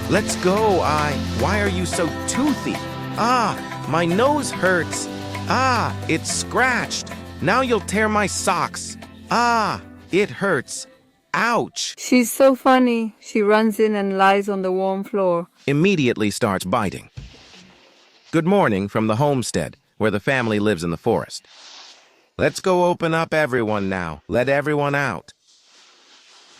Let's go, Why are you so toothy? Ah, my nose hurts. Ah, it's scratched. Now you'll tear my socks. Ah, it hurts. Ouch. She's so funny. She runs in and lies on the warm floor. Immediately starts biting. Good morning from the homestead, where the family lives in the forest. Let's go open up everyone now. Let everyone out.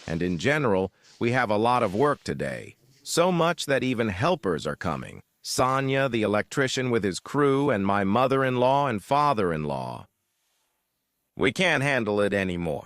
And in general, we have a lot of work today. So much that even helpers are coming. Sonia, the electrician with his crew, and my mother-in-law and father-in-law. We can't handle it anymore.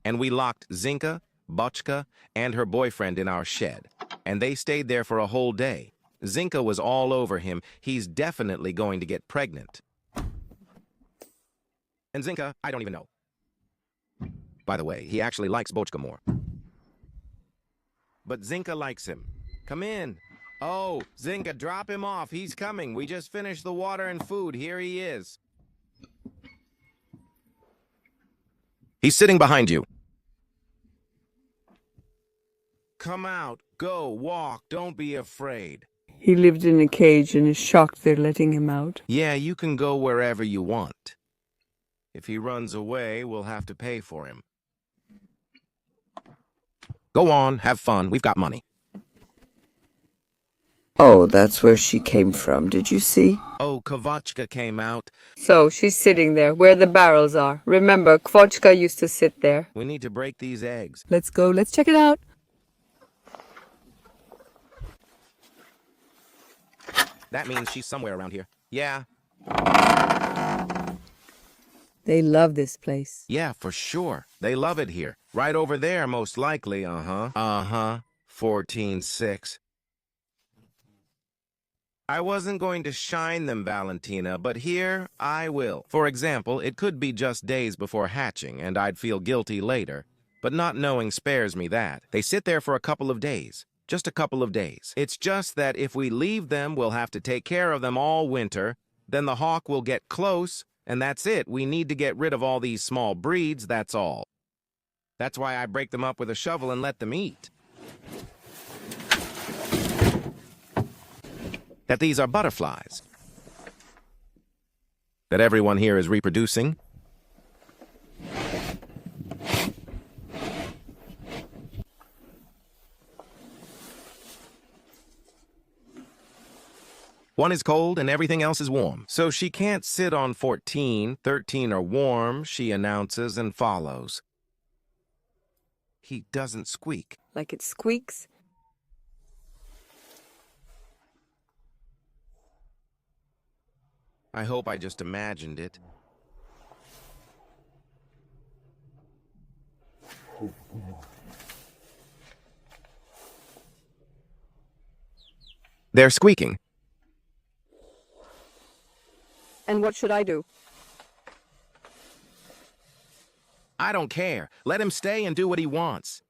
And we locked Zinka, Bochka, and her boyfriend in our shed. And they stayed there for a whole day. Zinka was all over him. He's definitely going to get pregnant. And Zinka, I don't even know. By the way, he actually likes Bochka more. But Zinka likes him. Come in. Oh, Zinka, drop him off. He's coming. We just finished the water and food. Here he is. He's sitting behind you. Come out. Go. Walk. Don't be afraid. He lived in a cage and is shocked they're letting him out. Yeah, you can go wherever you want. If he runs away, we'll have to pay for him. Go on. Have fun. We've got money. Oh, that's where she came from. Did you see? Oh, Kvochka came out. So she's sitting there where the barrels are. Remember, Kvochka used to sit there. We need to break these eggs. Let's go. Let's check it out. That means she's somewhere around here. Yeah. They love this place. Yeah, for sure. They love it here. Right over there, most likely. Uh-huh. 14-6. I wasn't going to shine them, Valentina, but here I will. For example, it could be just days before hatching, and I'd feel guilty later. But not knowing spares me that. They sit there for a couple of days. Just a couple of days. It's just that if we leave them, we'll have to take care of them all winter. Then the hawk will get close, and that's it. We need to get rid of all these small breeds, that's all. That's why I break them up with a shovel and let them eat. That these are butterflies. That everyone here is reproducing. One is cold and everything else is warm. So she can't sit on 14, 13 are warm, she announces and follows. He doesn't squeak. Like it squeaks? I hope I just imagined it. They're squeaking. And what should I do? I don't care. Let him stay and do what he wants.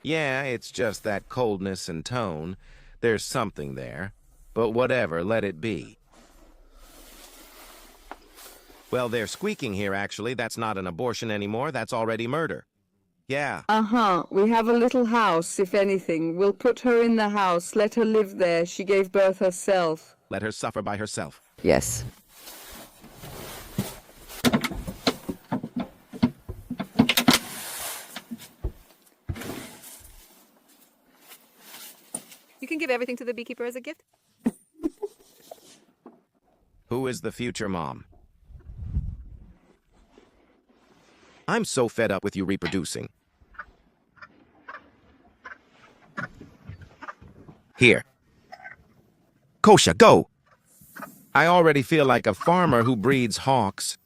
Yeah, it's just that coldness and tone. There's something there. But whatever, let it be. Well, they're squeaking here, actually. That's not an abortion anymore. That's already murder. Yeah. Uh-huh. We have a little house, if anything. We'll put her in the house. Let her live there. She gave birth herself. Let her suffer by herself. Yes. You can give everything to the beekeeper as a gift. Who is the future mom? I'm so fed up with you reproducing. Here. Kosha, go! I already feel like a farmer who breeds hawks.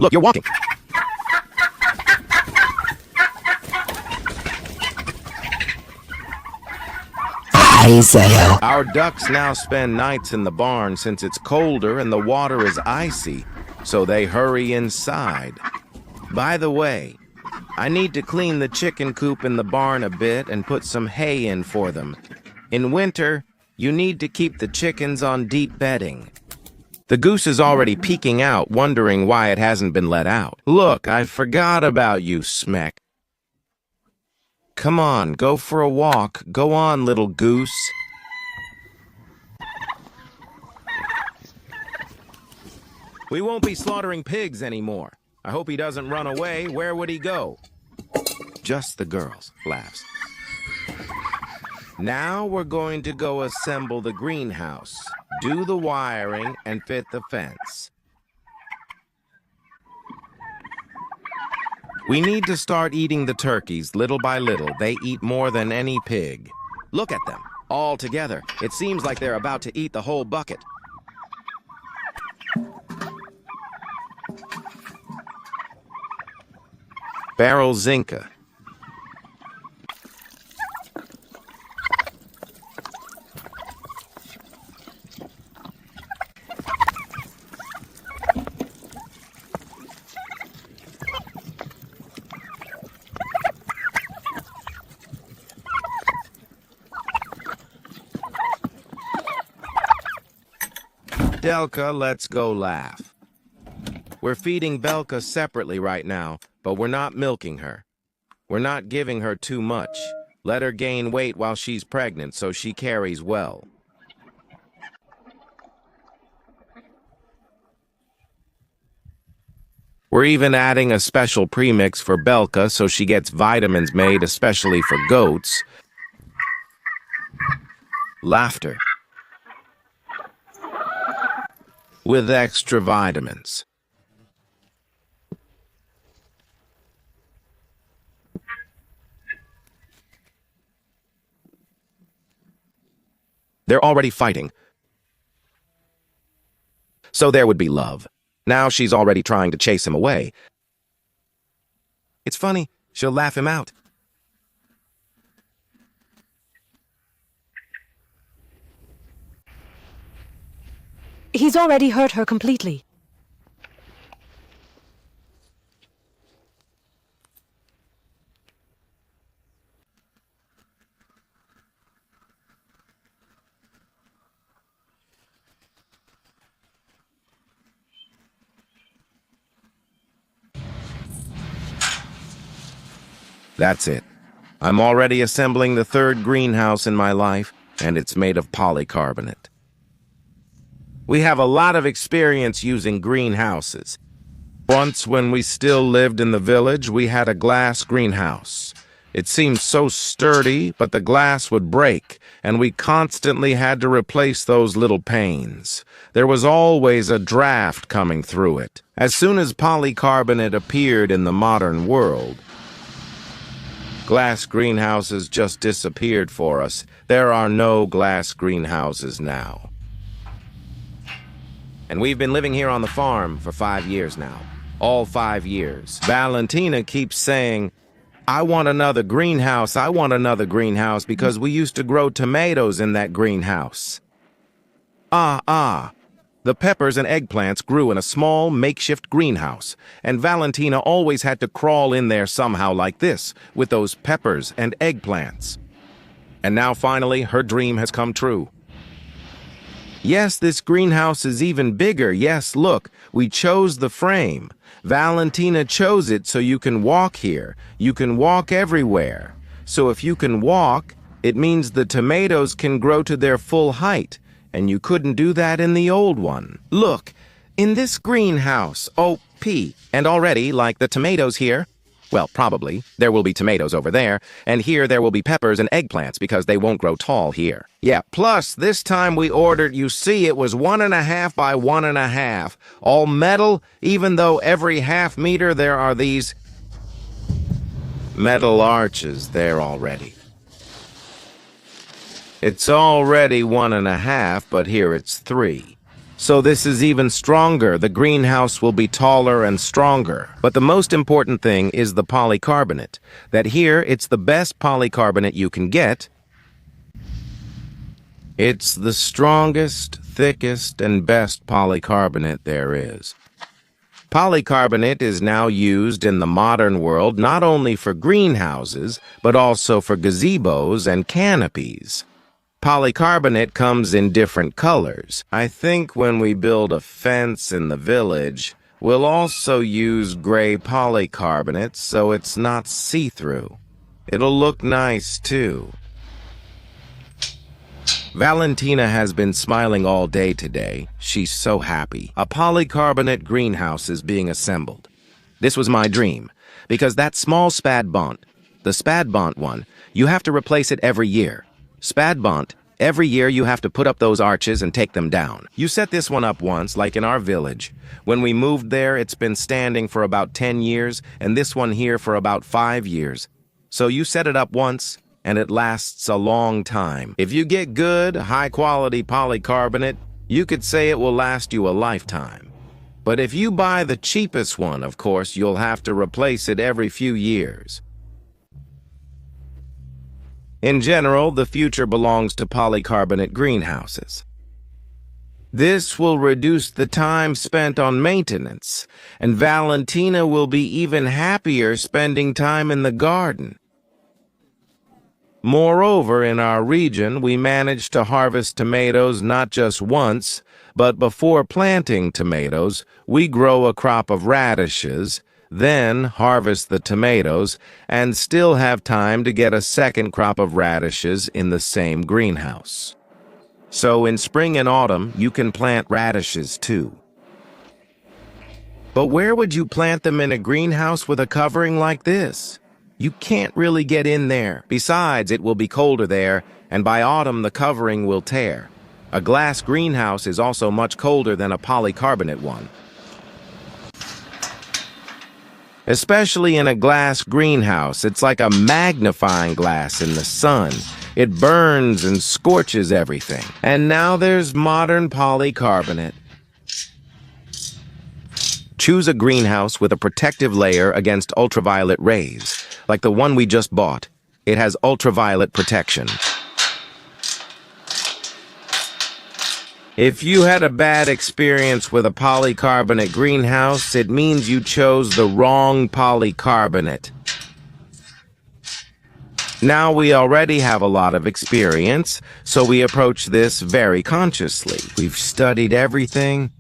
Look, you're walking. I say. Our ducks now spend nights in the barn since it's colder and the water is icy, so they hurry inside. By the way, I need to clean the chicken coop in the barn a bit and put some hay in for them. In winter, you need to keep the chickens on deep bedding. The goose is already peeking out, wondering why it hasn't been let out. Look, I forgot about you, Smeck. Come on, go for a walk. Go on, little goose. We won't be slaughtering pigs anymore. I hope he doesn't run away. Where would he go? Just the girls, laughs. Now we're going to go assemble the greenhouse, do the wiring, and fit the fence. We need to start eating the turkeys little by little. They eat more than any pig. Look at them, all together. It seems like they're about to eat the whole bucket. Barrel Zinca. Delka, let's go laugh. We're feeding Belka separately right now, but we're not milking her. We're not giving her too much. Let her gain weight while she's pregnant so she carries well. We're even adding a special premix for Belka so she gets vitamins made especially for goats. Laughter. With extra vitamins. They're already fighting. So there would be love. Now she's already trying to chase him away. It's funny, she'll laugh him out. He's already hurt her completely. That's it. I'm already assembling the third greenhouse in my life, and it's made of polycarbonate. We have a lot of experience using greenhouses. Once, when we still lived in the village, we had a glass greenhouse. It seemed so sturdy, but the glass would break, and we constantly had to replace those little panes. There was always a draft coming through it. As soon as polycarbonate appeared in the modern world, glass greenhouses just disappeared for us. There are no glass greenhouses now. And we've been living here on the farm for 5 years now. All 5 years. Valentina keeps saying, I want another greenhouse, I want another greenhouse, because we used to grow tomatoes in that greenhouse. The peppers and eggplants grew in a small makeshift greenhouse, and Valentina always had to crawl in there somehow like this, with those peppers and eggplants. And now finally, her dream has come true. Yes, this greenhouse is even bigger. Yes, look, we chose the frame. Valentina chose it so you can walk here. You can walk everywhere. So if you can walk, it means the tomatoes can grow to their full height, and you couldn't do that in the old one. Look, in this greenhouse, and already, like the tomatoes here, well, probably, there will be tomatoes over there, and here there will be peppers and eggplants because they won't grow tall here. Yeah, plus, this time we ordered, you see, it was 1.5 by 1.5, all metal, even though every half meter there are these metal arches there already. It's already 1.5, but here it's 3. So this is even stronger. The greenhouse will be taller and stronger. But the most important thing is the polycarbonate. That here, it's the best polycarbonate you can get. It's the strongest, thickest, and best polycarbonate there is. Polycarbonate is now used in the modern world not only for greenhouses, but also for gazebos and canopies. Polycarbonate comes in different colors. I think when we build a fence in the village, we'll also use gray polycarbonate so it's not see-through. It'll look nice, too. Valentina has been smiling all day today. She's so happy. A polycarbonate greenhouse is being assembled. This was my dream, because that small spadbont, the spadbont one, you have to replace it every year. Spadbont, every year you have to put up those arches and take them down. You set this one up once, like in our village. When we moved there, it's been standing for about 10 years, and this one here for about 5 years. So you set it up once, and it lasts a long time. If you get good, high-quality polycarbonate, you could say it will last you a lifetime. But if you buy the cheapest one, of course, you'll have to replace it every few years. In general, the future belongs to polycarbonate greenhouses. This will reduce the time spent on maintenance, and Valentina will be even happier spending time in the garden. Moreover, in our region, we managed to harvest tomatoes not just once, but before planting tomatoes, we grow a crop of radishes, then harvest the tomatoes, and still have time to get a second crop of radishes in the same greenhouse. So in spring and autumn, you can plant radishes too. But where would you plant them in a greenhouse with a covering like this? You can't really get in there. Besides, it will be colder there, and by autumn the covering will tear. A glass greenhouse is also much colder than a polycarbonate one. Especially in a glass greenhouse, it's like a magnifying glass in the sun. It burns and scorches everything. And now there's modern polycarbonate. Choose a greenhouse with a protective layer against ultraviolet rays, like the one we just bought. It has ultraviolet protection. If you had a bad experience with a polycarbonate greenhouse, it means you chose the wrong polycarbonate. Now we already have a lot of experience, so we approach this very consciously. We've studied everything.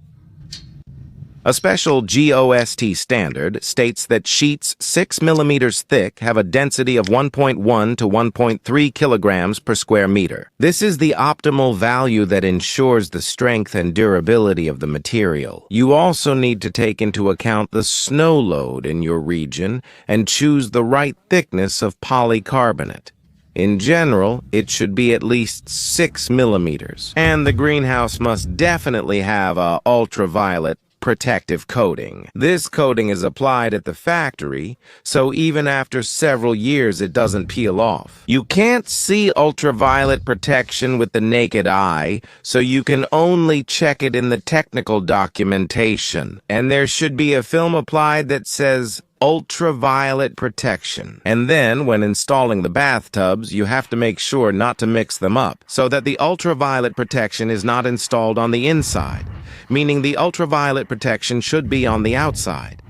A special GOST standard states that sheets 6 millimeters thick have a density of 1.1 to 1.3 kilograms per square meter. This is the optimal value that ensures the strength and durability of the material. You also need to take into account the snow load in your region and choose the right thickness of polycarbonate. In general, it should be at least 6 millimeters. And the greenhouse must definitely have a ultraviolet protective coating. This coating is applied at the factory, so even after several years it doesn't peel off. You can't see ultraviolet protection with the naked eye, so you can only check it in the technical documentation. And there should be a film applied that says ultraviolet protection. And then, when installing the bathtubs, you have to make sure not to mix them up, so that the ultraviolet protection is not installed on the inside, meaning the ultraviolet protection should be on the outside.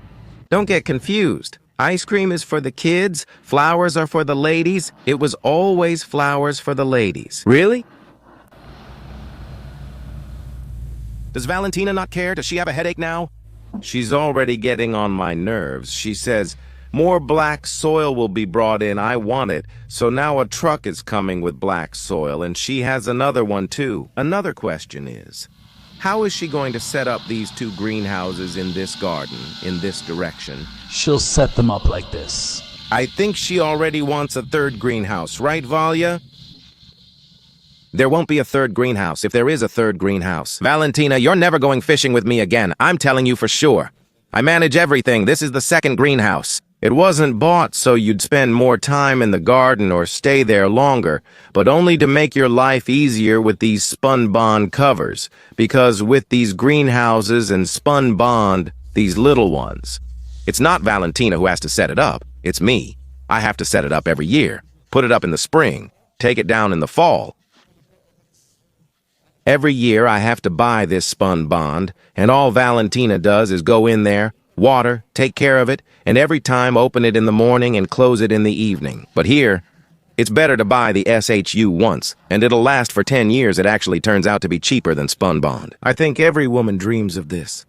Don't get confused. Ice cream is for the kids, flowers are for the ladies. It was always flowers for the ladies. Really? Does Valentina not care? Does she have a headache now? She's already getting on my nerves. She says, more black soil will be brought in. I want it. So now a truck is coming with black soil, and she has another one too. Another question is, how is she going to set up these two greenhouses in this garden, in this direction? She'll set them up like this. I think she already wants a third greenhouse, right, Valia? There won't be a third greenhouse if there is a third greenhouse. Valentina, you're never going fishing with me again. I'm telling you for sure. I manage everything. This is the second greenhouse. It wasn't bought so you'd spend more time in the garden or stay there longer, but only to make your life easier with these spun bond covers, because with these greenhouses and spun bond, these little ones, it's not Valentina who has to set it up. It's me. I have to set it up every year, put it up in the spring, take it down in the fall. Every year I have to buy this spun bond, and all Valentina does is go in there, water, take care of it, and every time open it in the morning and close it in the evening. But here, it's better to buy the SHU once, and it'll last for 10 years. It actually turns out to be cheaper than spun bond. I think every woman dreams of this.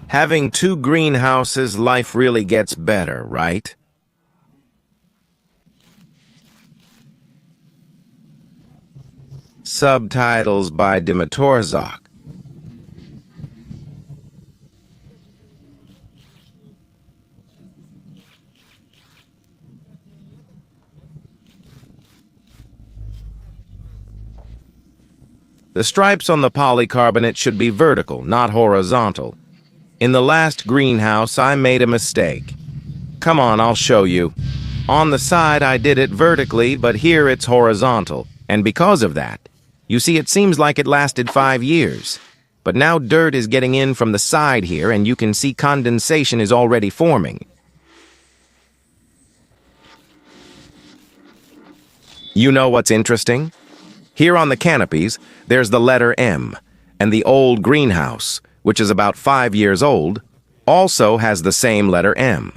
Having 2 greenhouses, life really gets better, right? Subtitles by Dimatorzok. The stripes on the polycarbonate should be vertical, not horizontal. In the last greenhouse, I made a mistake. Come on, I'll show you. On the side, I did it vertically, but here it's horizontal. And because of that, you see, it seems like it lasted 5 years. But now dirt is getting in from the side here, and you can see condensation is already forming. You know what's interesting? Here on the canopies, there's the letter M, and the old greenhouse, which is about 5 years old, also has the same letter M.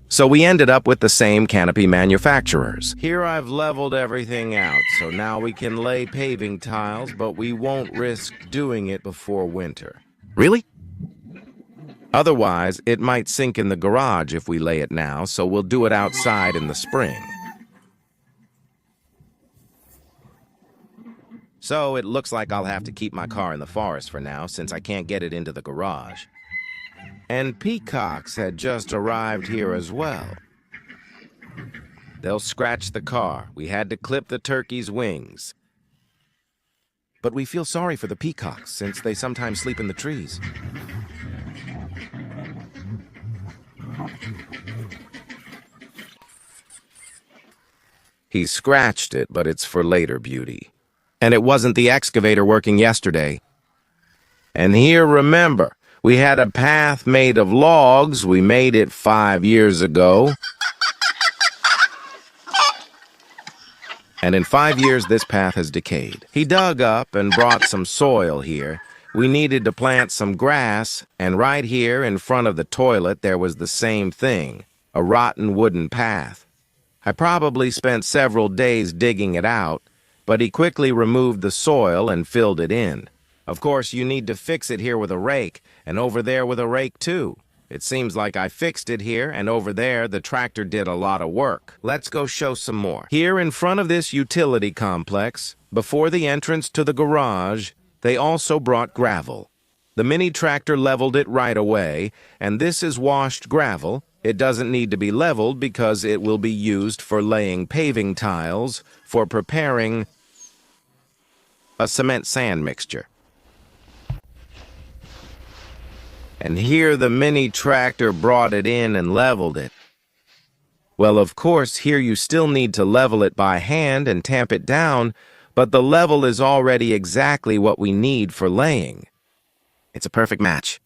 So we ended up with the same canopy manufacturers. Here I've leveled everything out, so now we can lay paving tiles, but we won't risk doing it before winter. Really? Otherwise, it might sink in the garage if we lay it now, so we'll do it outside in the spring. So it looks like I'll have to keep my car in the forest for now, since I can't get it into the garage. And peacocks had just arrived here as well. They'll scratch the car. We had to clip the turkey's wings. But we feel sorry for the peacocks, since they sometimes sleep in the trees. He scratched it, but it's for later beauty. And it wasn't the excavator working yesterday. And here, remember, we had a path made of logs. We made it 5 years ago. And in 5 years, this path has decayed. He dug up and brought some soil here. We needed to plant some grass, and right here in front of the toilet, there was the same thing, a rotten wooden path. I probably spent several days digging it out, but he quickly removed the soil and filled it in. Of course, you need to fix it here with a rake, and over there with a rake too. It seems like I fixed it here, and over there the tractor did a lot of work. Let's go show some more. Here in front of this utility complex, before the entrance to the garage, they also brought gravel. The mini tractor leveled it right away, and this is washed gravel. It doesn't need to be leveled because it will be used for laying paving tiles, for preparing a cement sand mixture. And here the mini tractor brought it in and leveled it. Well, of course, here you still need to level it by hand and tamp it down, but the level is already exactly what we need for laying. It's a perfect match.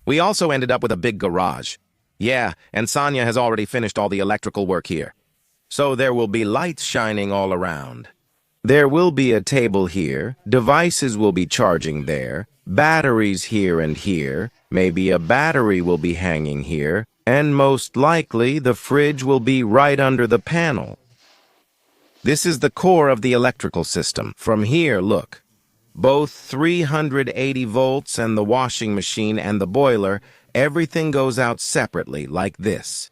We also ended up with a big garage. Yeah, and Sonia has already finished all the electrical work here. So there will be lights shining all around. There will be a table here, devices will be charging there, batteries here and here, maybe a battery will be hanging here, and most likely the fridge will be right under the panel. This is the core of the electrical system. From here, look. Both 380 volts and the washing machine and the boiler, everything goes out separately, like this.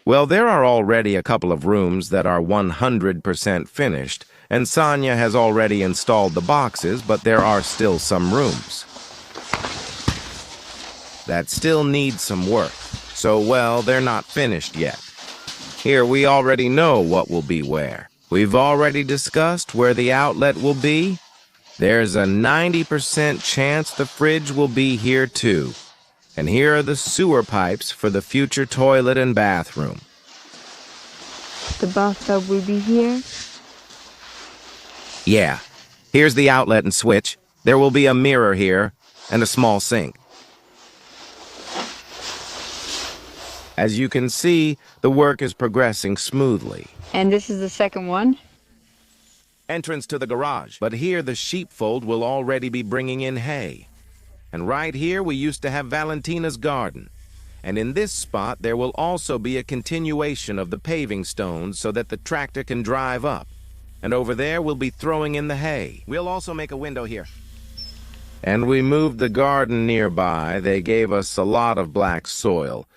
Well, there are already a couple of rooms that are 100% finished, and Sonia has already installed the boxes, but there are still some rooms that still need some work. So, well, they're not finished yet. Here, we already know what will be where. We've already discussed where the outlet will be. There's a 90% chance the fridge will be here too. And here are the sewer pipes for the future toilet and bathroom. The bathtub will be here? Yeah. Here's the outlet and switch. There will be a mirror here and a small sink. As you can see, the work is progressing smoothly. And this is the second one? entrance to the garage. But here the sheepfold will already be bringing in hay. And right here we used to have Valentina's garden. And in this spot there will also be a continuation of the paving stones so that the tractor can drive up. And over there we'll be throwing in the hay. We'll also make a window here. And we moved the garden nearby. They gave us a lot of black soil.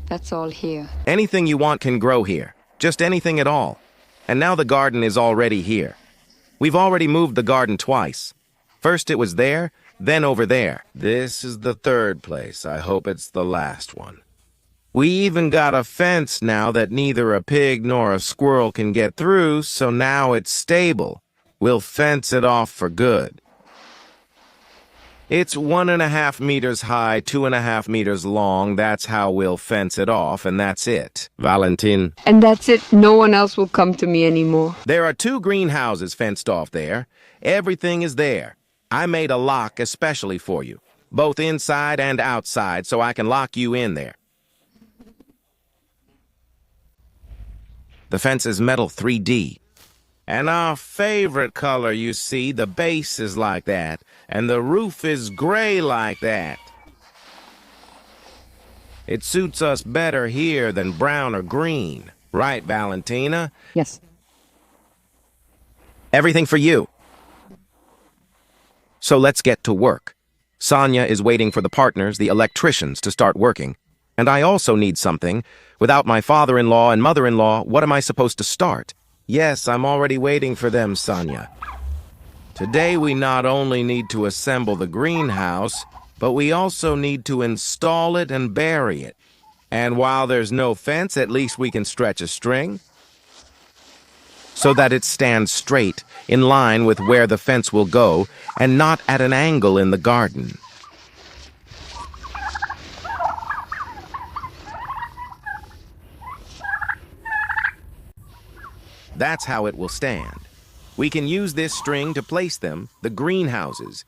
That's all here. Anything you want can grow here. Just anything at all. And now the garden is already here. We've already moved the garden twice. First it was there, then over there. This is the third place. I hope it's the last one. We even got a fence now that neither a pig nor a squirrel can get through, so now it's stable. We'll fence it off for good. It's 1.5 meters high, 2.5 meters long. That's how we'll fence it off, and that's it. Valentin. And that's it. No one else will come to me anymore. There are 2 greenhouses fenced off there. Everything is there. I made a lock especially for you, both inside and outside, so I can lock you in there. The fence is metal 3D. And our favorite color, you see, the base is like that, and the roof is gray like that. It suits us better here than brown or green. Right, Valentina? Yes. Everything for you. So let's get to work. Sonia is waiting for the partners, the electricians, to start working. And I also need something. Without my father-in-law and mother-in-law, what am I supposed to start? Yes, I'm already waiting for them, Sonia. Today we not only need to assemble the greenhouse, but we also need to install it and bury it. And while there's no fence, at least we can stretch a string so that it stands straight, in line with where the fence will go, and not at an angle in the garden. That's how it will stand. We can use this string to place them, the greenhouses.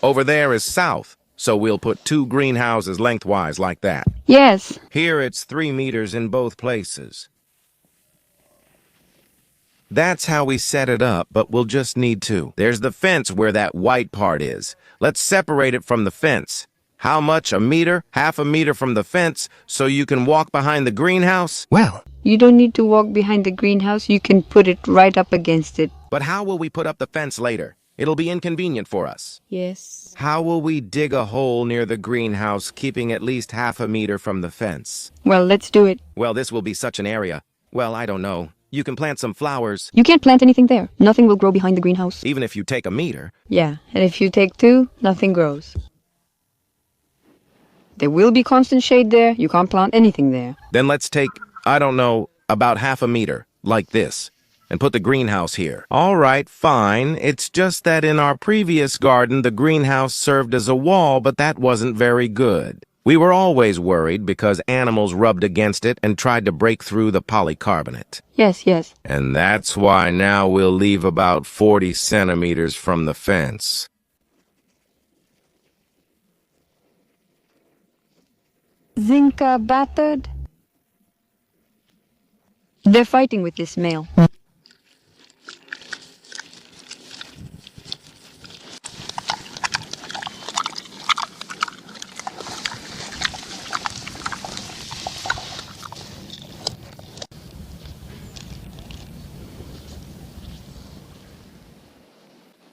Over there is south, so we'll put 2 greenhouses lengthwise like that. Yes. Here it's 3 meters in both places. That's how we set it up, but we'll just need 2. There's the fence where that white part is. Let's separate it from the fence. How much? A meter? Half a meter from the fence, so you can walk behind the greenhouse? Well, You don't need to walk behind the greenhouse. You can put it right up against it. But how will we put up the fence later? It'll be inconvenient for us. Yes. How will we dig a hole near the greenhouse, keeping at least half a meter from the fence? Well, let's do it. Well, this will be such an area. Well, I don't know. You can plant some flowers, You can't plant anything there. Nothing will grow behind the greenhouse. even if you take a meter. Yeah, and if you take 2, nothing grows. There will be constant shade there. You can't plant anything there. Then let's take, I don't know, about half a meter, like this, and put the greenhouse here. All right, fine. It's just that in our previous garden, the greenhouse served as a wall, but that wasn't very good. We were always worried because animals rubbed against it and tried to break through the polycarbonate. Yes, yes. And that's why now we'll leave about 40 centimeters from the fence. Zinca battered? They're fighting with this male.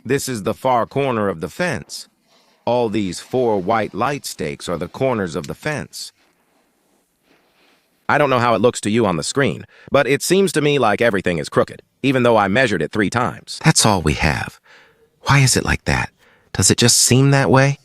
This is the far corner of the fence. All these 4 white light stakes are the corners of the fence. I don't know how it looks to you on the screen, but it seems to me like everything is crooked, even though I measured it 3 times. That's all we have. Why is it like that? Does it just seem that way?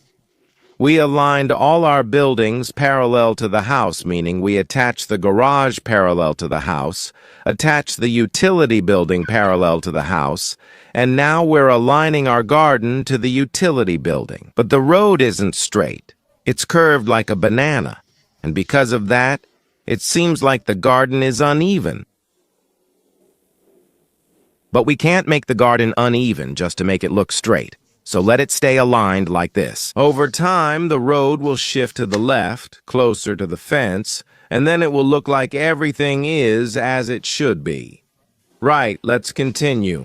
We aligned all our buildings parallel to the house, meaning we attached the garage parallel to the house, attached the utility building parallel to the house, and now we're aligning our garden to the utility building. But the road isn't straight. It's curved like a banana, and because of that, it seems like the garden is uneven. But we can't make the garden uneven just to make it look straight. So let it stay aligned like this. Over time, the road will shift to the left, closer to the fence, and then it will look like everything is as it should be. Right, let's continue.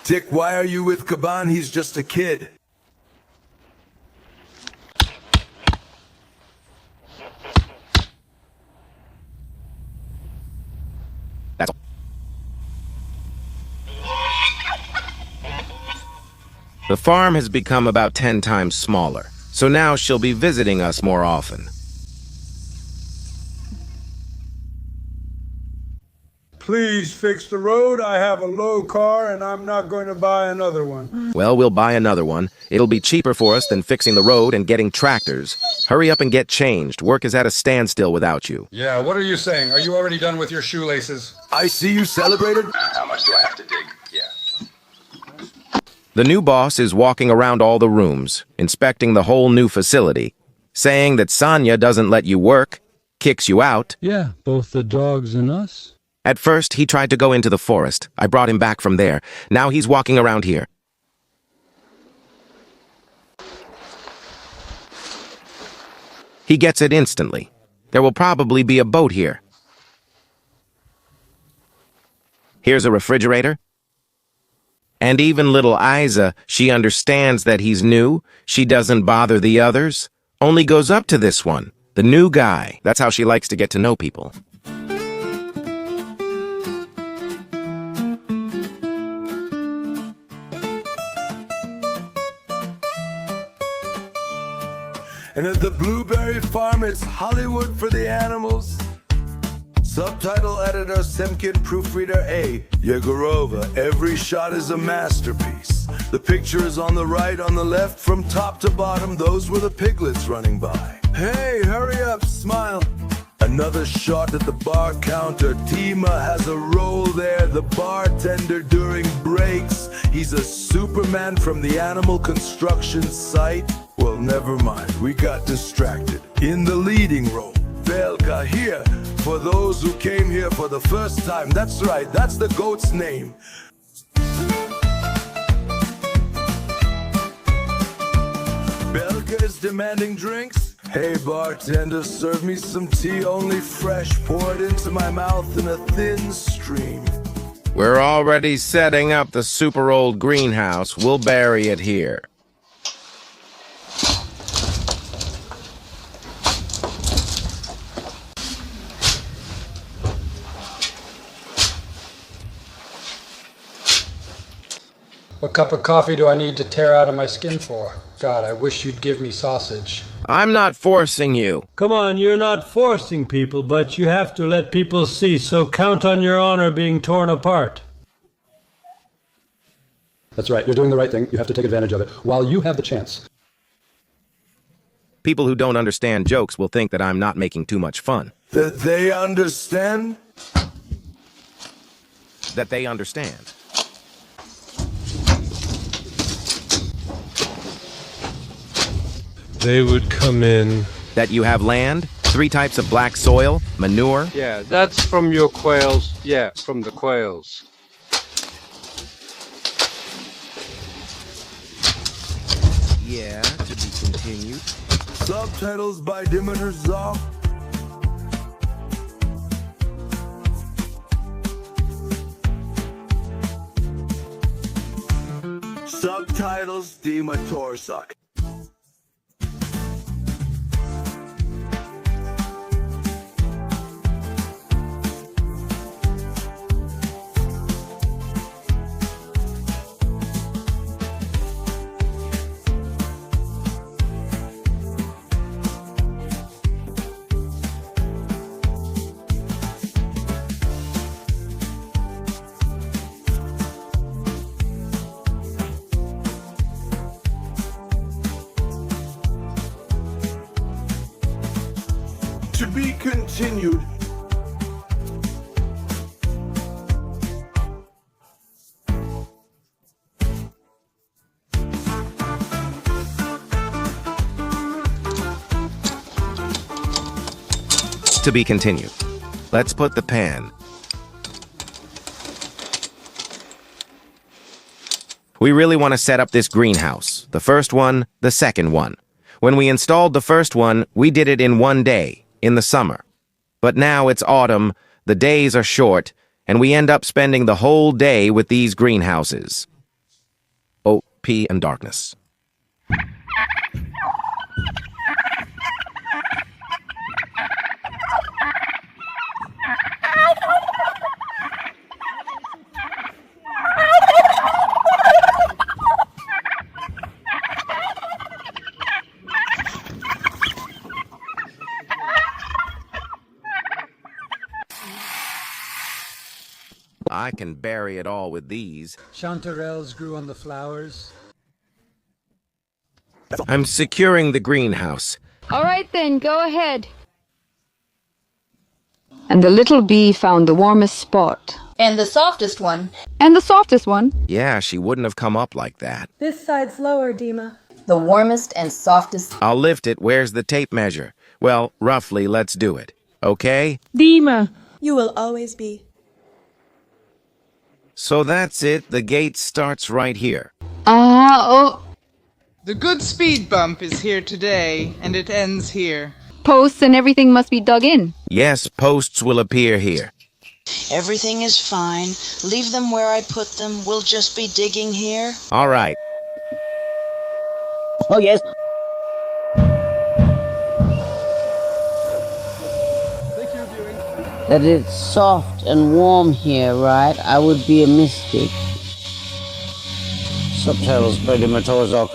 Dick, why are you with Caban? He's just a kid. That's all. The farm has become about 10 times smaller, so now she'll be visiting us more often. Please fix the road. I have a low car and I'm not going to buy another one. Well, we'll buy another one. It'll be cheaper for us than fixing the road and getting tractors. Hurry up and get changed. Work is at a standstill without you. Yeah, what are you saying? Are you already done with your shoelaces? I see you celebrated. How much do I have to dig? Yeah. The new boss is walking around all the rooms, inspecting the whole new facility, saying that Sonia doesn't let you work, kicks you out. Yeah, both the dogs and us. At first, he tried to go into the forest. I brought him back from there. Now he's walking around here. He gets it instantly. There will probably be a boat here. Here's a refrigerator. And even little Isa, she understands that he's new. She doesn't bother the others. Only goes up to this one, the new guy. That's how she likes to get to know people. And at the Blueberry Farm, it's Hollywood for the animals. Subtitle editor, Semkin, proofreader A. Yegorova, every shot is a masterpiece. The picture is on the right, on the left, from top to bottom, those were the piglets running by. Hey, hurry up, smile. Another shot at the bar counter. Tima has a role there, the bartender during breaks. He's a Superman from the animal construction site. Well, never mind, we got distracted. In the leading role, Velka here. For those who came here for the first time, that's right, that's the goat's name. Belka is demanding drinks. Hey bartender, serve me some tea, only fresh. Pour it into my mouth in a thin stream. We're already setting up the super old greenhouse. We'll bury it here. What cup of coffee do I need to tear out of my skin for? God, I wish you'd give me sausage. I'm not forcing you. Come on, you're not forcing people, but you have to let people see, so count on your honor being torn apart. That's right, you're doing the right thing. You have to take advantage of it while you have the chance. People who don't understand jokes will think that I'm not making too much fun. That they understand? That they understand. They would come in. That you have land, 3 types of black soil, manure. Yeah, that's from your quails. Yeah, from the quails. Yeah, to be continued. Subtitles by Dimitar Zoff. Subtitles Dimitar Zoff. To be continued. To be continued. Let's put the pan. We really want to set up this greenhouse. The first one, the second one. When we installed the first one, we did it in one day, in the summer. But now it's autumn, the days are short, and we end up spending the whole day with these greenhouses. Oh, pee and darkness. I can bury it all with these. Chanterelles grew on the flowers. I'm securing the greenhouse. All right then, go ahead. And the little bee found the warmest spot. And the softest one. And the softest one. Yeah, she wouldn't have come up like that. This side's lower, Dima. The warmest and softest. I'll lift it. Where's the tape measure? Well, roughly, let's do it. Okay? Dima. You will always be. So that's it. The gate starts right here. Oh. The good speed bump is here today, and it ends here. Posts and everything must be dug in. Yes, posts will appear here. Everything is fine. Leave them where I put them. We'll just be digging here. All right. Oh, yes. That it's soft and warm here, right? I would be a mystic. Subtitles by Dimatorzok.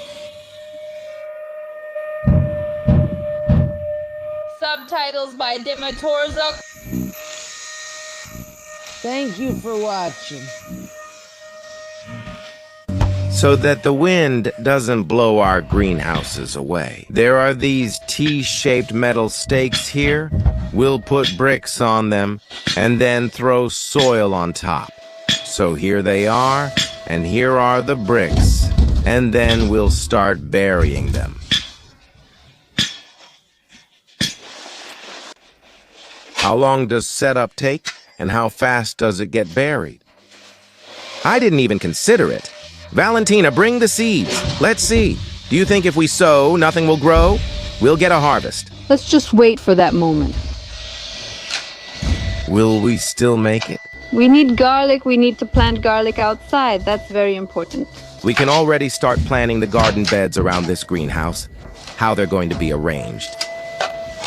Subtitles by Dimatorzok. Thank you for watching. So that the wind doesn't blow our greenhouses away. There are these T-shaped metal stakes here. We'll put bricks on them and then throw soil on top. So here they are, and here are the bricks. And then we'll start burying them. How long does setup take, and how fast does it get buried? I didn't even consider it. Valentina, bring the seeds. Let's see. Do you think if we sow, nothing will grow? We'll get a harvest. Let's just wait for that moment. Will we still make it? We need garlic. We need to plant garlic outside. That's very important. We can already start planning the garden beds around this greenhouse, how they're going to be arranged.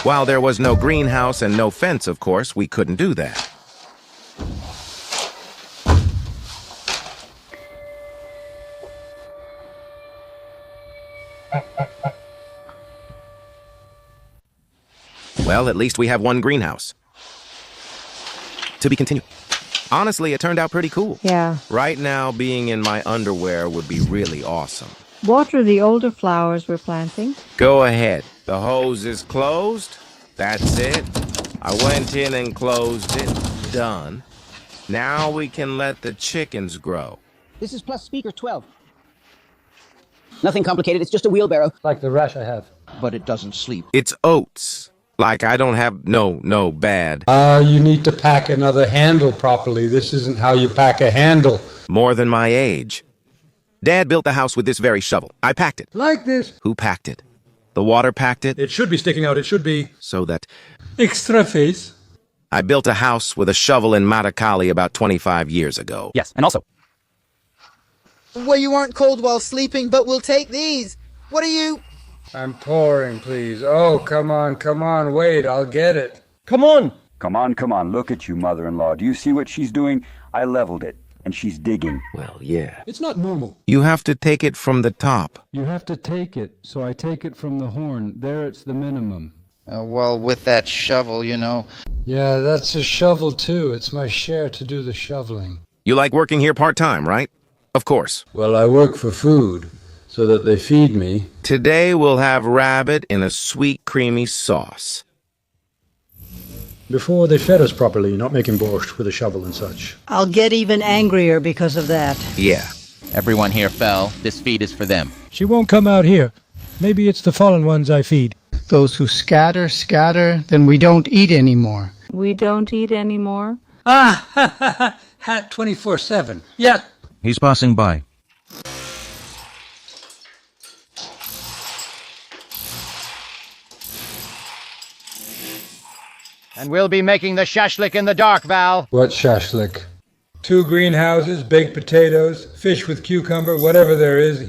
While there was no greenhouse and no fence, of course, we couldn't do that. Well, at least we have one greenhouse. To be continued. Honestly, it turned out pretty cool. Yeah. Right now, being in my underwear would be really awesome. Water the older flowers we're planting. Go ahead. The hose is closed. That's it. I went in and closed it. Done. Now we can let the chickens grow. This is plus speaker 12. Nothing complicated, it's just a wheelbarrow. Like the rash I have. But it doesn't sleep. It's oats. Like I don't have no bad. You need to pack another handle properly. This isn't how you pack a handle. More than my age. Dad built the house with this very shovel. I packed it. Like this. Who packed it? The water packed it? It should be sticking out. It should be. So that... Extra face. I built a house with a shovel in Matakali about 25 years ago. Yes, and also... Well, you aren't cold while sleeping, but we'll take these. What are you... I'm pouring, please. Oh, come on, wait, I'll get it. Come on. Come on, look at you, mother-in-law. Do you see what she's doing? I leveled it, and she's digging. Well, yeah. It's not normal. You have to take it from the top. You have to take it, so I take it from the horn. There it's the minimum. Well, with that shovel, you know. Yeah, that's a shovel too. It's my share to do the shoveling. You like working here part-time, right? Of course. Well, I work for food, so that they feed me. Today we'll have rabbit in a sweet, creamy sauce. Before they fed us properly, not making borscht with a shovel and such. I'll get even angrier because of that. Yeah. Everyone here fell. This feed is for them. She won't come out here. Maybe it's the fallen ones I feed. Those who scatter, then we don't eat anymore. We don't eat anymore? Ah, hat 24/7. Yeah. He's passing by. And we'll be making the shashlik in the dark, Val. What shashlik? 2 greenhouses, baked potatoes, fish with cucumber, whatever there is,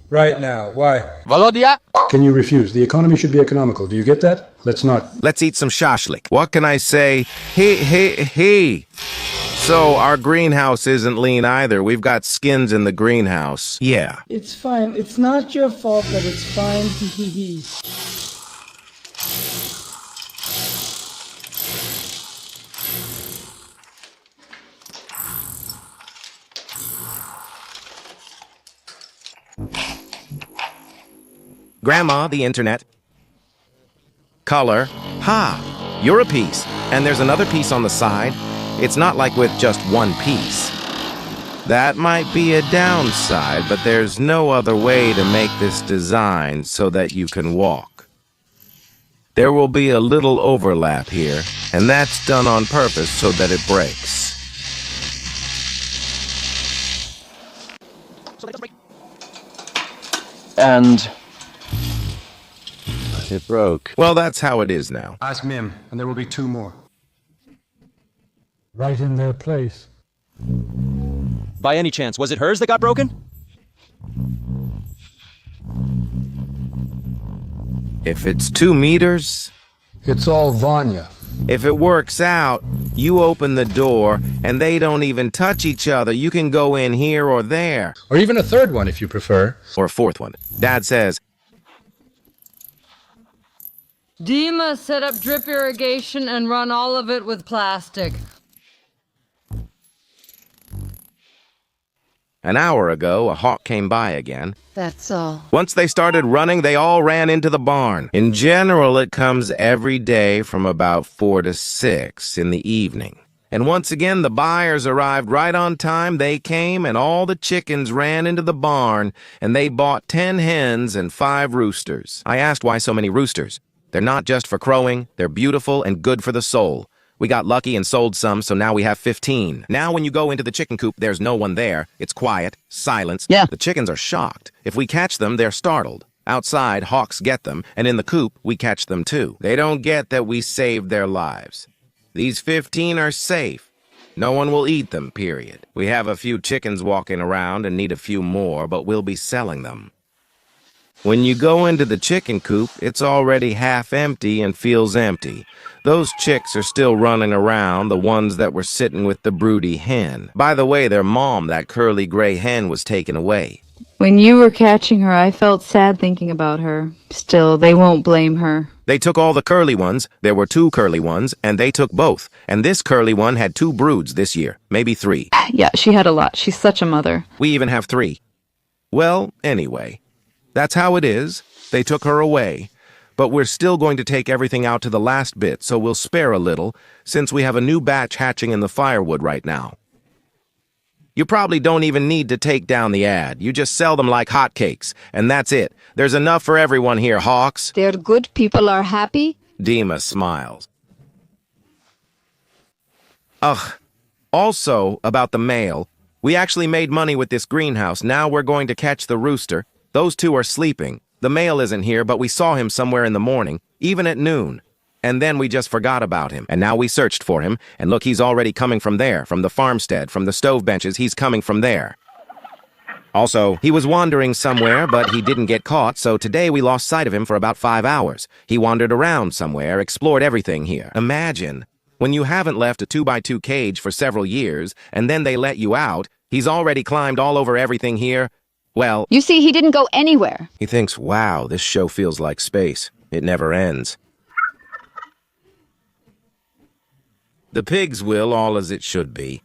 right now. Why? Volodya? Can you refuse? The economy should be economical. Do you get that? Let's not. Let's eat some shashlik. What can I say? Hey. So our greenhouse isn't lean either. We've got skins in the greenhouse. Yeah. It's fine. It's not your fault, but it's fine. Grandma, the internet. Color. Ha! You're a piece. And there's another piece on the side. It's not like with just one piece. That might be a downside, but there's no other way to make this design so that you can walk. There will be a little overlap here, and that's done on purpose so that it breaks. And it broke. Well, that's how it is now. Ask Mim, and there will be 2 more. Right in their place. By any chance, was it hers that got broken? If it's 2 meters... It's all Vanya. If it works out, you open the door, and they don't even touch each other. You can go in here or there. Or even a 3rd one, if you prefer. Or a 4th one. Dad says, Dima set up drip irrigation and run all of it with plastic. an hour ago, a hawk came by again. That's all. Once they started running, they all ran into the barn. In general, it comes every day from about 4 to 6 in the evening. And once again, the buyers arrived right on time. They came, and all the chickens ran into the barn, and they bought 10 hens and 5 roosters. I asked why so many roosters. They're not just for crowing. They're beautiful and good for the soul. We got lucky and sold some, so now we have 15. Now when you go into the chicken coop, there's no one there. It's quiet, silence. Yeah. The chickens are shocked. If we catch them, they're startled. Outside, hawks get them, and in the coop, we catch them too. They don't get that we saved their lives. These 15 are safe. No one will eat them, period. We have a few chickens walking around and need a few more, but we'll be selling them. When you go into the chicken coop, it's already half empty and feels empty. Those chicks are still running around, the ones that were sitting with the broody hen. By the way, their mom, that curly gray hen, was taken away. When you were catching her, I felt sad thinking about her. Still, they won't blame her. They took all the curly ones. There were 2 curly ones, and they took both. And this curly one had 2 broods this year, maybe 3. Yeah, she had a lot. She's such a mother. We even have 3. Well, anyway, that's how it is. They took her away. But we're still going to take everything out to the last bit, so we'll spare a little, since we have a new batch hatching in the firewood right now. You probably don't even need to take down the ad. You just sell them like hotcakes, and that's it. There's enough for everyone here, Hawks. Their good people are happy? Dima smiles. Ugh. Also, about the mail, we actually made money with this greenhouse. Now we're going to catch the rooster. Those 2 are sleeping. The male isn't here, but we saw him somewhere in the morning, even at noon. And then we just forgot about him. And now we searched for him, and look, he's already coming from there, from the farmstead, from the stove benches. He's coming from there. Also, he was wandering somewhere, but he didn't get caught, so today we lost sight of him for about 5 hours. He wandered around somewhere, explored everything here. Imagine, when you haven't left a 2x2 cage for several years, and then they let you out, he's already climbed all over everything here. Well, You see, he didn't go anywhere. he thinks, wow, this show feels like space. It never ends. The pigs will, all as it should be.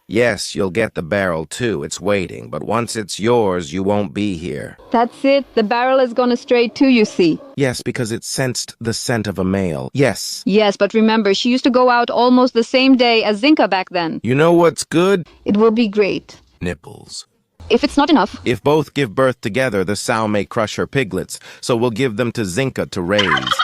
Yes, you'll get the barrel too. It's waiting, but once it's yours, you won't be here. That's it. The barrel has gone astray too, you see. Yes, because it sensed the scent of a male. Yes. Yes, but remember, she used to go out almost the same day as Zinka back then. You know what's good? It will be great. Nipples. If it's not enough. If both give birth together, the sow may crush her piglets, so we'll give them to Zinka to raise.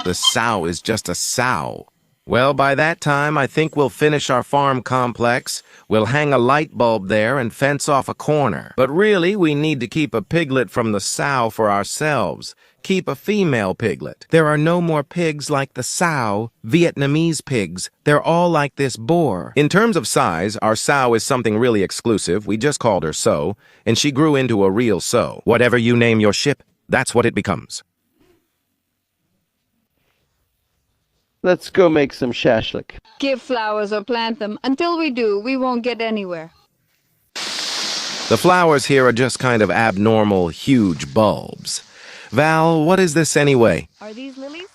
The sow is just a sow. Well, by that time, I think we'll finish our farm complex. We'll hang a light bulb there and fence off a corner. But really, we need to keep a piglet from the sow for ourselves. Keep a female piglet. There are no more pigs like the sow, Vietnamese pigs. They're all like this boar. In terms of size, our sow is something really exclusive. We just called her so, and she grew into a real sow. Whatever you name your ship, that's what it becomes. Let's go make some shashlik. Give flowers or plant them. Until we do, we won't get anywhere. The flowers here are just kind of abnormal, huge bulbs. Val, what is this anyway? Are these lilies?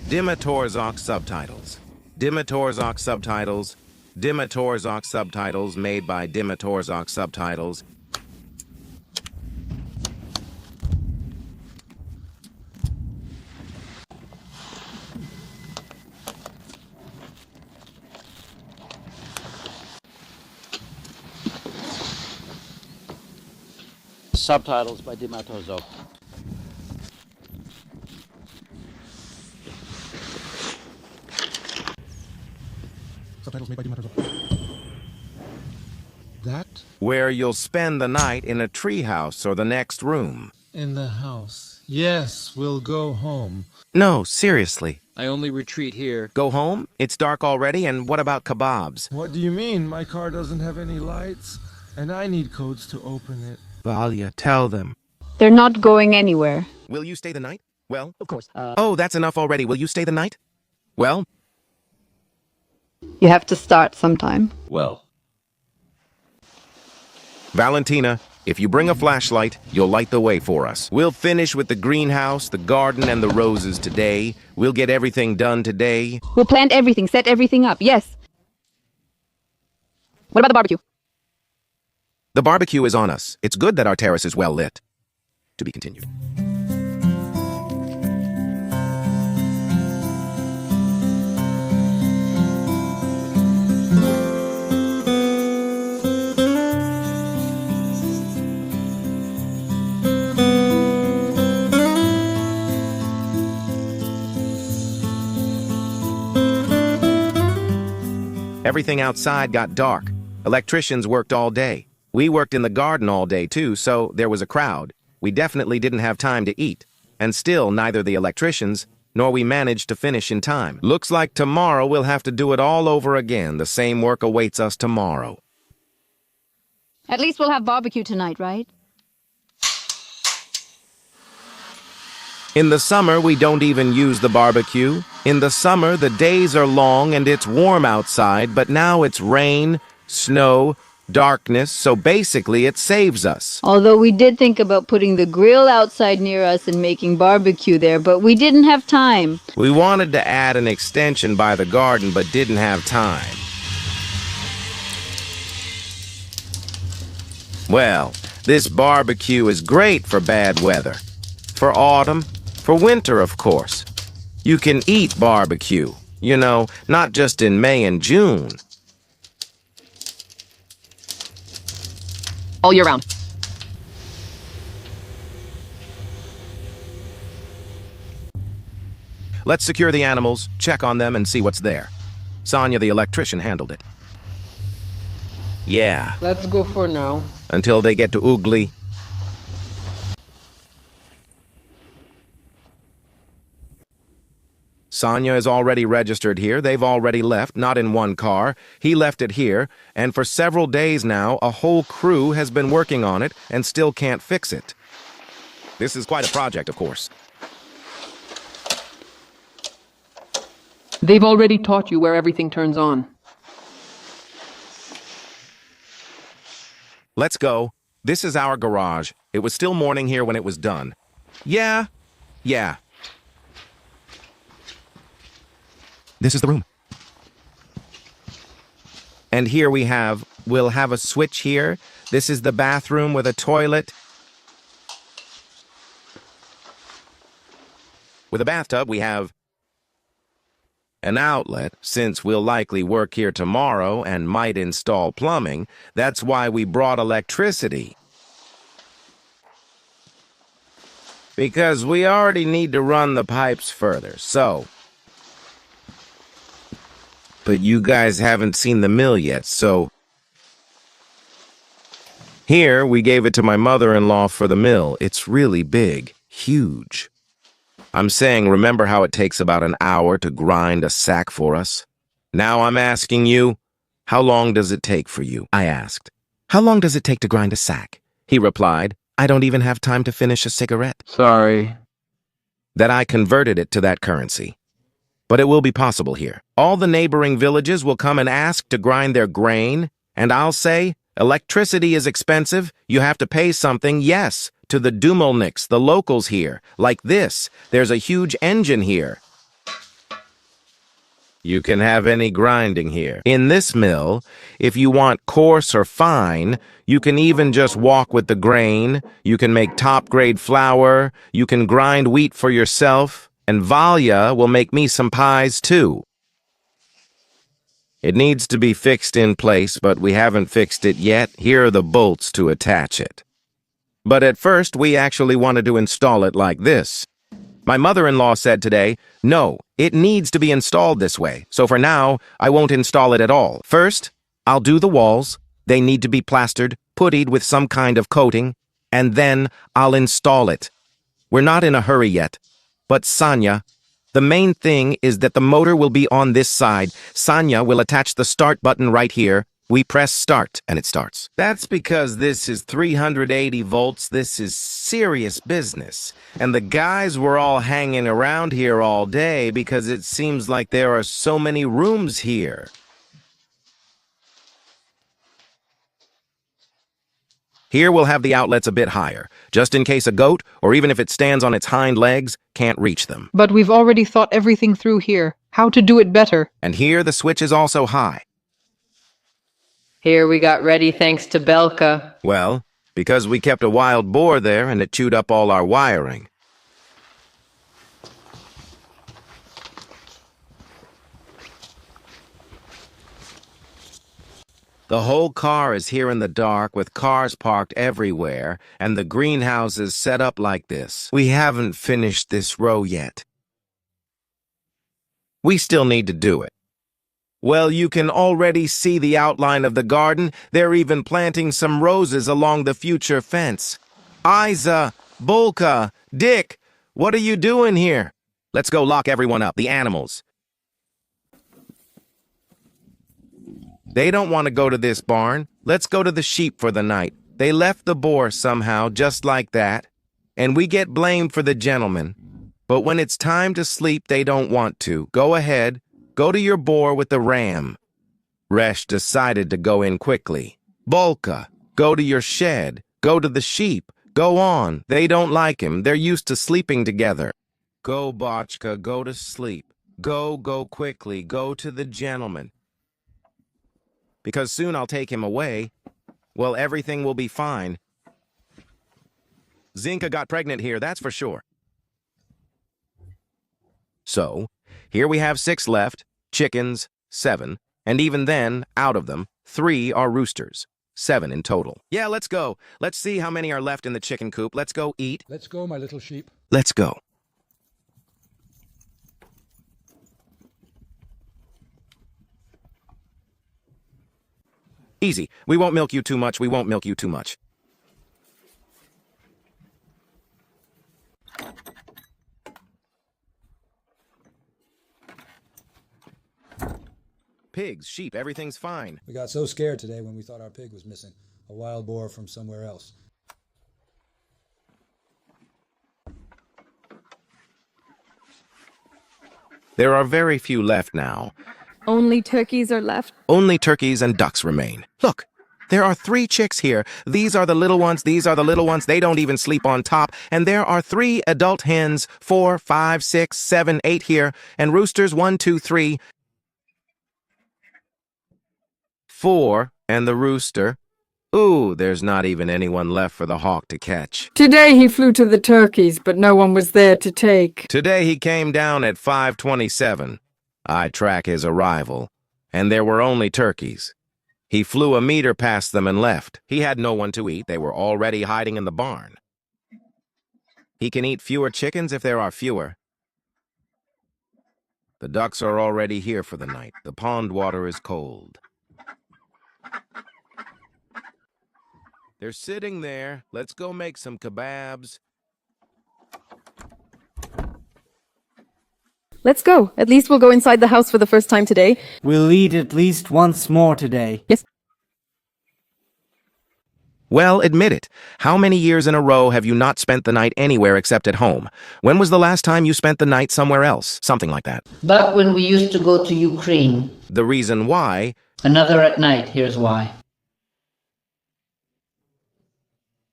Dimatorzok subtitles. Dimatorzok subtitles. Dimatorzok subtitles made by Dimatorzok subtitles. Subtitles by Dimatorzok. Subtitles made by Dimatorzok. That? Where you'll spend the night in a treehouse or the next room. In the house. Yes, we'll go home. No, seriously. I only retreat here. Go home? It's dark already, and what about kebabs? What do you mean? My car doesn't have any lights, and I need codes to open it. Valia, tell them. They're not going anywhere. Will you stay the night? Well, Of course. oh, that's enough already. Will you stay the night? Well, You have to start sometime. Well. Valentina, if you bring a flashlight, you'll light the way for us. We'll finish with the greenhouse, the garden, and the roses today. We'll get everything done today. We'll plant everything, set everything up, yes. What about the barbecue? The barbecue is on us. It's good that our terrace is well lit. To be continued. Everything outside got dark. Electricians worked all day. We worked in the garden all day, too, so there was a crowd. We definitely didn't have time to eat. And still, neither the electricians nor we managed to finish in time. Looks like tomorrow we'll have to do it all over again. The same work awaits us tomorrow. At least we'll have barbecue tonight, right? In the summer, we don't even use the barbecue. In the summer, the days are long and it's warm outside, but now it's rain, snow, darkness, so basically it saves us. Although we did think about putting the grill outside near us and making barbecue there, but we didn't have time. We wanted to add an extension by the garden, but didn't have time. Well, this barbecue is great for bad weather. For autumn, for winter, of course. You can eat barbecue, you know, not just in May and June. All year round. Let's secure the animals, check on them, and see what's there. Sonia, the electrician, handled it. Yeah. Let's go for now. Until they get to Ugly. Sonia is already registered here. They've already left, not in one car. He left it here, and for several days now, a whole crew has been working on it and still can't fix it. This is quite a project, of course. They've already taught you where everything turns on. Let's go. This is our garage. It was still morning here when it was done. Yeah. This is the room. And here we'll have a switch here. This is the bathroom with a toilet. With a bathtub, we have an outlet. Since we'll likely work here tomorrow and might install plumbing, that's why we brought electricity. Because we already need to run the pipes further, so... But you guys haven't seen the mill yet, so... Here, we gave it to my mother-in-law for the mill. It's really big, huge. I'm saying, remember how it takes about an hour to grind a sack for us? Now I'm asking you, how long does it take for you? I asked. How long does it take to grind a sack? He replied, I don't even have time to finish a cigarette. Sorry. That I converted it to that currency. But it will be possible here. All the neighboring villages will come and ask to grind their grain, and I'll say, electricity is expensive, you have to pay something, yes, to the Dumelniks, the locals here. Like this, there's a huge engine here. You can have any grinding here. In this mill, if you want coarse or fine, you can even just walk with the grain, you can make top-grade flour, you can grind wheat for yourself, and Valya will make me some pies too. It needs to be fixed in place, but we haven't fixed it yet. Here are the bolts to attach it. But at first, we actually wanted to install it like this. My mother-in-law said today, no, it needs to be installed this way, so for now, I won't install it at all. First, I'll do the walls. They need to be plastered, puttied with some kind of coating, and then I'll install it. We're not in a hurry yet. But Sanya, the main thing is that the motor will be on this side. Sanya will attach the start button right here. We press start, and it starts. That's because this is 380 volts. This is serious business. And the guys were all hanging around here all day because it seems like there are so many rooms here. Here we'll have the outlets a bit higher, just in case a goat, or even if it stands on its hind legs, can't reach them. But we've already thought everything through here. How to do it better. And here the switch is also high. Here we got ready thanks to Belka. Well, because we kept a wild boar there and it chewed up all our wiring. The whole car is here in the dark with cars parked everywhere and the greenhouses set up like this. We haven't finished this row yet. We still need to do it. Well, you can already see the outline of the garden. They're even planting some roses along the future fence. Isa, Bulka, Dick, what are you doing here? Let's go lock everyone up, the animals. They don't want to go to this barn. Let's go to the sheep for the night. They left the boar somehow, just like that. And we get blamed for the gentleman. But when it's time to sleep, they don't want to. Go ahead. Go to your boar with the ram. Resh decided to go in quickly. Bulka, go to your shed. Go to the sheep. Go on. They don't like him. They're used to sleeping together. Go, Botchka, go to sleep. Go quickly. Go to the gentleman. Because soon I'll take him away. Well, everything will be fine. Zinka got pregnant here, that's for sure. So, here we have 6 left, chickens, 7, and even then, out of them, 3 are roosters. 7 in total. Yeah, let's go. Let's see how many are left in the chicken coop. Let's go eat. Let's go, my little sheep. Let's go. Easy. We won't milk you too much. We won't milk you too much. Pigs, sheep, everything's fine. We got so scared today when we thought our pig was missing. A wild boar from somewhere else. There are very few left now. Only turkeys are left. Only turkeys and ducks remain. Look, there are 3 chicks here. These are the little ones. These are the little ones. They don't even sleep on top. And there are 3 adult hens, 4, 5, 6, 7, 8 here. And roosters, 1, 2, 3. 4, and the rooster. Ooh, there's not even anyone left for the hawk to catch. Today he flew to the turkeys, but no one was there to take. Today he came down at 5:27. I track his arrival, and there were only turkeys. He flew a meter past them and left. He had no one to eat. They were already hiding in the barn. He can eat fewer chickens if there are fewer. The ducks are already here for the night. The pond water is cold. They're sitting there. Let's go make some kebabs. Let's go. At least we'll go inside the house for the first time today. We'll eat at least once more today. Yes. Well, admit it. How many years in a row have you not spent the night anywhere except at home? When was the last time you spent the night somewhere else? Something like that. Back when we used to go to Ukraine. The reason why... Another at night. Here's why.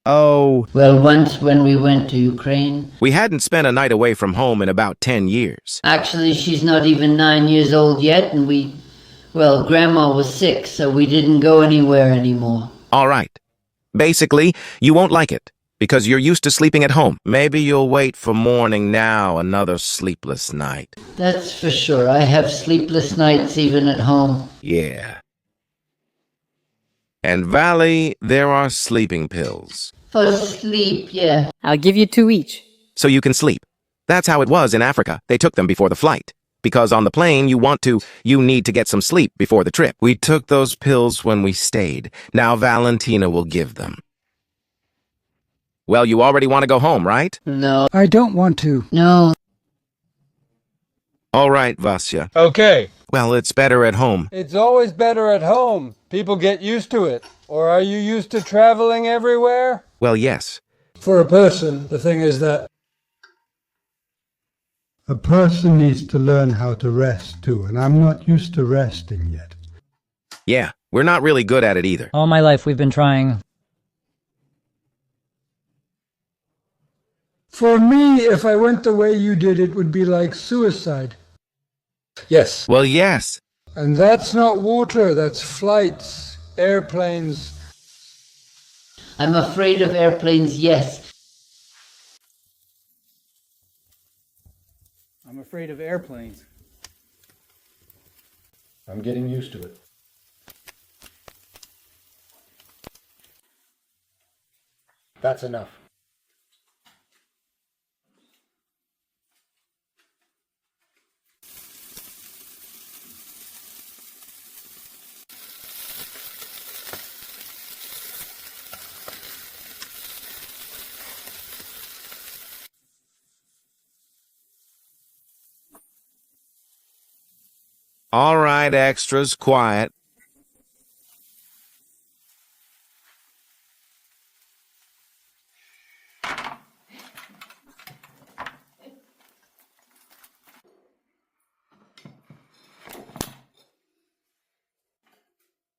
Oh. Well, once when we went to Ukraine... We hadn't spent a night away from home in about 10 years. Actually, she's not even 9 years old yet, and well, Grandma was sick, so we didn't go anywhere anymore. All right. Basically, you won't like it, because you're used to sleeping at home. Maybe you'll wait for morning now, another sleepless night. That's for sure. I have sleepless nights even at home. Yeah. And Valley, there are sleeping pills. For sleep, yeah. I'll give you 2 each. So you can sleep. That's how it was in Africa. They took them before the flight. Because on the plane, you need to get some sleep before the trip. We took those pills when we stayed. Now Valentina will give them. Well, you already want to go home, right? No. I don't want to. No. All right, Vasya. Okay. Well, it's better at home. It's always better at home. People get used to it. Or are you used to traveling everywhere? Well, yes. For a person, the thing is that a person needs to learn how to rest too, and I'm not used to resting yet. Yeah, we're not really good at it either. All my life we've been trying. For me, if I went the way you did, it would be like suicide. Yes. Well, yes. And that's not water, that's flights, airplanes. I'm afraid of airplanes, yes. I'm afraid of airplanes. I'm getting used to it. That's enough. All right, extras, quiet.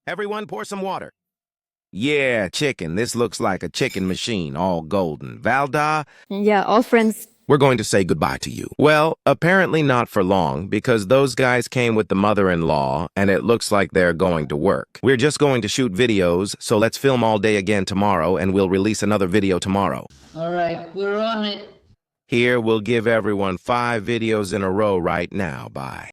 Everyone pour some water. Yeah, chicken. This looks like a chicken machine, all golden. Valda? Yeah, all friends. We're going to say goodbye to you. Well, apparently not for long, because those guys came with the mother-in-law, and it looks like they're going to work. We're just going to shoot videos, so let's film all day again tomorrow, and we'll release another video tomorrow. All right, we're on it. Here, we'll give everyone 5 videos in a row right now. Bye.